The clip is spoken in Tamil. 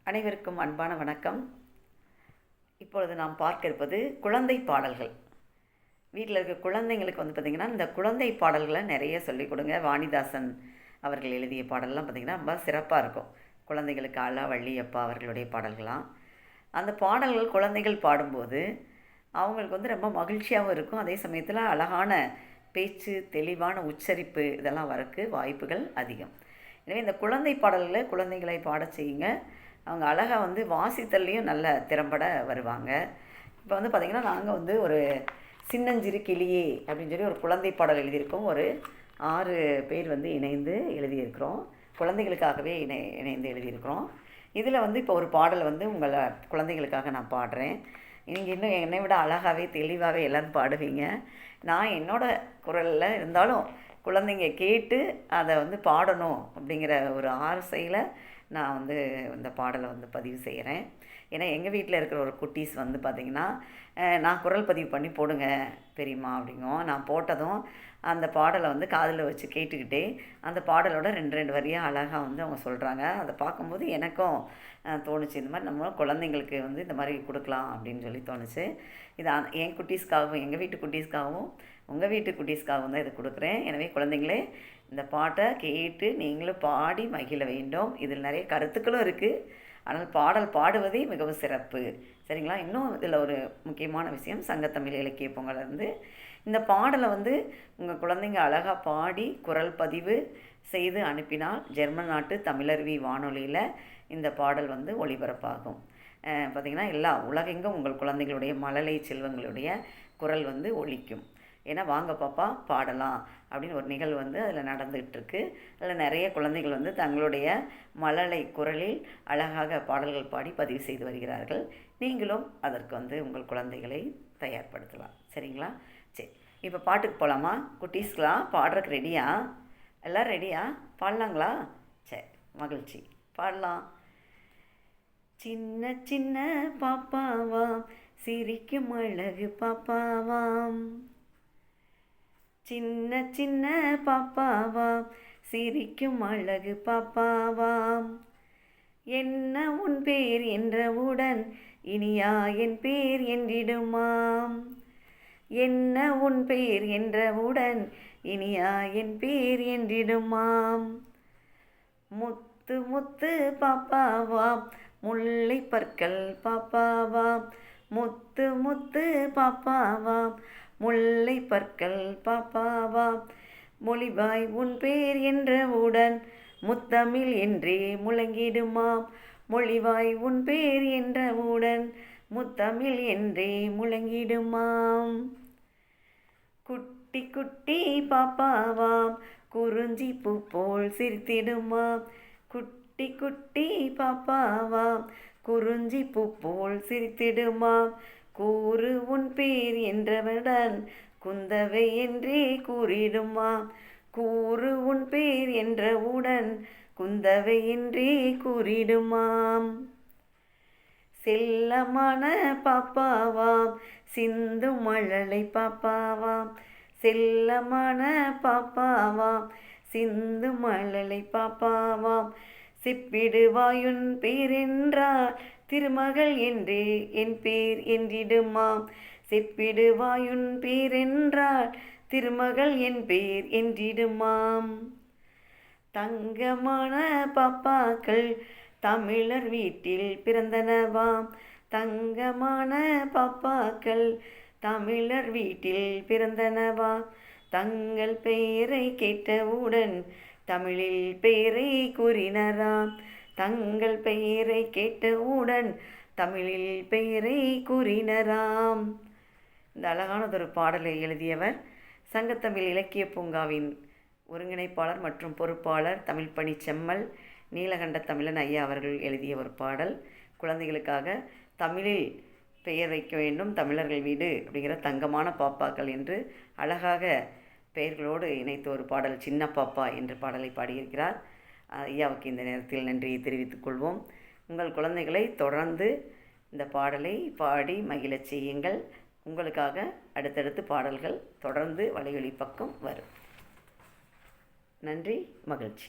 அனைவருக்கும் அன்பான வணக்கம். இப்பொழுது நாம் பார்க்க இருப்பது குழந்தை பாடல்கள். வீட்டில் இருக்க குழந்தைங்களுக்கு பார்த்திங்கன்னா இந்த குழந்தை பாடல்களை நிறைய சொல்லிக் கொடுங்க. வாணிதாசன் அவர்கள் எழுதிய பாடல்லாம் பார்த்திங்கன்னா ரொம்ப சிறப்பாக இருக்கும். குழந்தைகளுக்கு வள்ளியப்பா அவர்களுடைய பாடல்கள்லாம், அந்த பாடல்கள் குழந்தைகள் பாடும்போது அவங்களுக்கு ரொம்ப மகிழ்ச்சியாகவும் இருக்கும். அதே சமயத்தில் அழகான பேச்சு, தெளிவான உச்சரிப்பு இதெல்லாம் வரக்கு வாய்ப்புகள் அதிகம். எனவே இந்த குழந்தை பாடல்களை குழந்தைகளை பாட செய்யுங்க. அவங்க அழகாக வாசித்தல்லையும் நல்ல திறம்பட வருவாங்க. இப்போ பார்த்திங்கன்னா நாங்கள் ஒரு சின்னஞ்சிறு கிளியே அப்படின்னு சொல்லி ஒரு குழந்தை பாடல் எழுதியிருக்கோம். ஒரு 6 பேர் இணைந்து எழுதியிருக்கிறோம். குழந்தைகளுக்காகவே இணைந்து எழுதியிருக்கிறோம். இதில் இப்போ ஒரு பாடல் உங்களை குழந்தைகளுக்காக நான் பாடுறேன். நீங்கள் இன்னும் என்னை விட அழகாகவே தெளிவாகவே எல்லோரும் பாடுவீங்க. நான் என்னோடய குரலில் இருந்தாலும் குழந்தைங்க கேட்டு அதை பாடணும் அப்படிங்கிற ஒரு ஆசையில் நான் இந்த பாடலை பதிவு செய்கிறேன். ஏன்னா எங்கள் வீட்டில் இருக்கிற ஒரு குட்டீஸ் பார்த்திங்கன்னா, நான் குரல் பதிவு பண்ணி போடுங்க பெரியம்மா அப்படிங்கும். நான் போட்டதும் அந்த பாடலை காதில் வச்சு கேட்டுக்கிட்டே அந்த பாடலோட 2 வரியாக அழகாக அவங்க சொல்கிறாங்க. அதை பார்க்கும்போது எனக்கும் தோணுச்சு, இந்த மாதிரி நம்ம குழந்தைங்களுக்கு இந்த மாதிரி கொடுக்கலாம் அப்படின்னு சொல்லி தோணுச்சு. இது என் குட்டீஸ்க்காகவும் எங்கள் வீட்டு குட்டீஸ்க்காகவும் உங்கள் வீட்டு குட்டீஸ்க்காகவும் தான் இதை கொடுக்குறேன். எனவே குழந்தைங்களே, இந்த பாட்டை கேட்டு நீங்களும் பாடி மகிழ வேண்டும். இதில் நிறைய கருத்துக்களும் இருக்குது. ஆனால் பாடல் பாடுவதே மிகவும் சிறப்பு. சரிங்களா? இன்னும் இதில் ஒரு முக்கியமான விஷயம், சங்கத்தமிழ் இலக்கிய பொங்கலிருந்து இந்த பாடலை உங்கள் குழந்தைங்க அழகாக பாடி குரல் பதிவு செய்து அனுப்பினால் ஜெர்மன் நாட்டு தமிழருவி வானொலியில் இந்த பாடல் ஒளிபரப்பாகும். பார்த்திங்கன்னா எல்லா உலகெங்கும் உங்கள் குழந்தைகளுடைய மழலை செல்வங்களுடைய குரல் ஒலிக்கும். ஏன்னா வாங்க பாப்பா பாடலாம் அப்படின்னு ஒரு நிகழ்வு அதில் நடந்துகிட்ருக்கு. அதில் நிறைய குழந்தைகள் தங்களுடைய மழலை குரலில் அழகாக பாடல்கள் பாடி பதிவு செய்து வருகிறார்கள். நீங்களும் அதற்கு உங்கள் குழந்தைகளை தயார்படுத்தலாம். சரிங்களா? சரி, இப்போ பாட்டுக்கு போகலாமா? குட்டீஸ்கெலாம் பாடுறதுக்கு ரெடியா? எல்லோரும் ரெடியா? பாடலாங்களா? சரி, மகிழ்ச்சி, பாடலாம். சின்ன சின்ன பாப்பாவாம், சிரிக்கும் அழகு பாப்பாவாம். சின்ன சின்ன பாப்பாவாம், சிரிக்கும் அழகு பாப்பாவாம். என்ன உன் பேர் என்றவுடன் இனியா என் பேர் என்றிடுமாம். என்ன உன் பேர் என்றவுடன் இனியா என் பேர் என்றிடுமாம். முத்து முத்து பாப்பாவாம், முல்லை பற்கள் பாப்பாவாம். முத்து முத்து பாப்பாவாம், முல்லை பற்கள் பாப்பாவாம். மொழிவாய் உன் பேர் என்றவுடன் முத்தமிழ் என்றே முழங்கிடுமாம். மொழிவாய் உன் பேர் என்றவுடன் முத்தமிழ் என்றே முழங்கிடுமாம். குட்டி குட்டி பாப்பாவாம், குறிஞ்சி பூ போல் சிரித்திடுமாம். குட்டி குட்டி பாப்பாவாம், குறிஞ்சி பூ போல் சிரித்திடுமாம். கூறு உன் பேர் என்றவுடன் குந்தவை என்றே கூறிடுமாம். கூறு உன் பேர் என்றவுடன் குந்தவை என்றே கூறிடுமாம். செல்லமான பாப்பாவாம், சிந்து மழலை பாப்பாவாம். செல்லமான பாப்பாவாம், சிந்து மழலை பாப்பாவாம். செப்பிடுவாயுன் பேரென்றால் திருமகள் என்றே என் பேர் என்றிடுமாம். செப்பிடுவாயுன் பேரென்றால் திருமகள் என் பேர் என்றிடுமாம். தங்கமான பாப்பாக்கள் தமிழர் வீட்டில் பிறந்தனவாம். தங்கமான பாப்பாக்கள் தமிழர் வீட்டில் பிறந்தனவாம். தங்கள் பெயரை கேட்டவுடன் தமிழில் பெயரை கூறினராம். தங்கள் பெயரை கேட்டவுடன் தமிழில் பெயரை கூறினராம். இந்த அழகானதொரு பாடலை எழுதியவர் சங்கத்தமிழ் இலக்கிய பூங்காவின் ஒருங்கிணைப்பாளர் மற்றும் பொறுப்பாளர் தமிழ்ப்பணி செம்மல் நீலகண்ட தமிழன் ஐயா அவர்கள் எழுதிய ஒரு பாடல். குழந்தைகளுக்காக தமிழில் பெயர் வைக்க வேண்டும், தமிழர்கள் வீடு அப்படிங்கிற தங்கமான பாப்பாக்கள் என்று அழகாக பெயர்களோடு இணைத்த ஒரு பாடல் சின்ன பாப்பா என்ற பாடலை பாடியிருக்கிறார். ஐயாவுக்கு இந்த நேரத்தில் நன்றியை தெரிவித்துக் கொள்வோம். உங்கள் குழந்தைகளை தொடர்ந்து இந்த பாடலை பாடி மகிழச் செய்யுங்கள். உங்களுக்காக அடுத்தடுத்து பாடல்கள் தொடர்ந்து வலையொலி பக்கம் வரும். நன்றி, மகிழ்ச்சி.